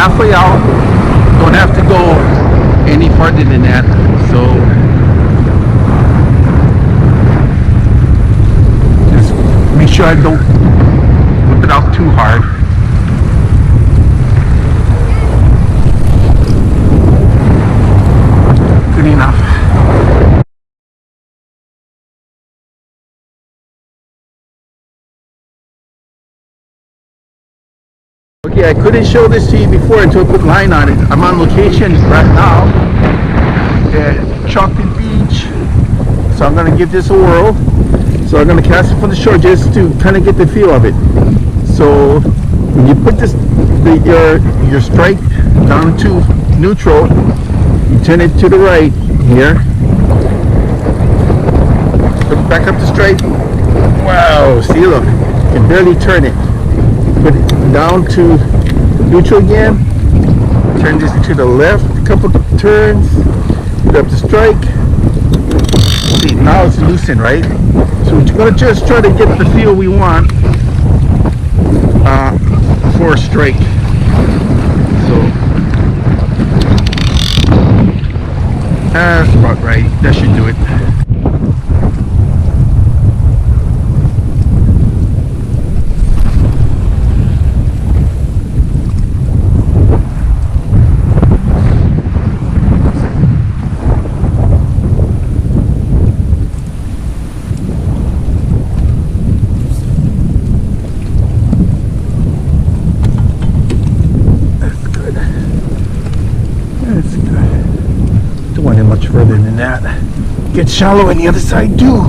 halfway out. Don't have to go any farther than that. So just make sure I don't whip it out too hard. Good enough. Okay, I couldn't show this to you before until I put line on it. I'm on location right now at Chocolate Beach, so I'm gonna give this a whirl. So I'm gonna cast it from the shore just to kind of get the feel of it. So when you put this your strike down to neutral, you turn it to the right here. Put back up the strike. Wow, see, look, you can barely turn it. Put it down to neutral again. Turn this to the left a couple turns. Put up the strike. See, now it's loosened, right? So we're gonna just try to get the feel we want for a strike. So that's about right. That should do it. Don't want it much further than that. Get shallow on the other side too.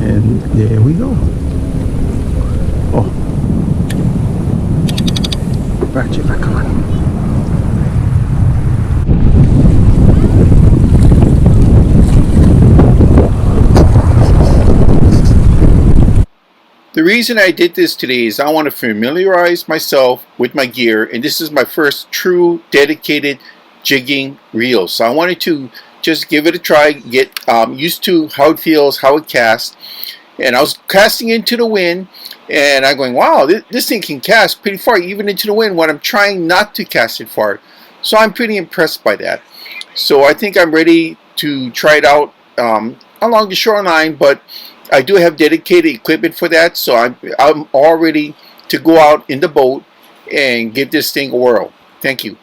And there we go. Oh, ratchet back on. The reason I did this today is I want to familiarize myself with my gear, and this is my first true dedicated jigging reel. So I wanted to just give it a try, get used to how it feels, how it casts. And I was casting into the wind, and I'm going, wow, this thing can cast pretty far, even into the wind when I'm trying not to cast it far. So I'm pretty impressed by that. So I think I'm ready to try it out along the shoreline, but I do have dedicated equipment for that, so I'm all ready to go out in the boat and give this thing a whirl. Thank you.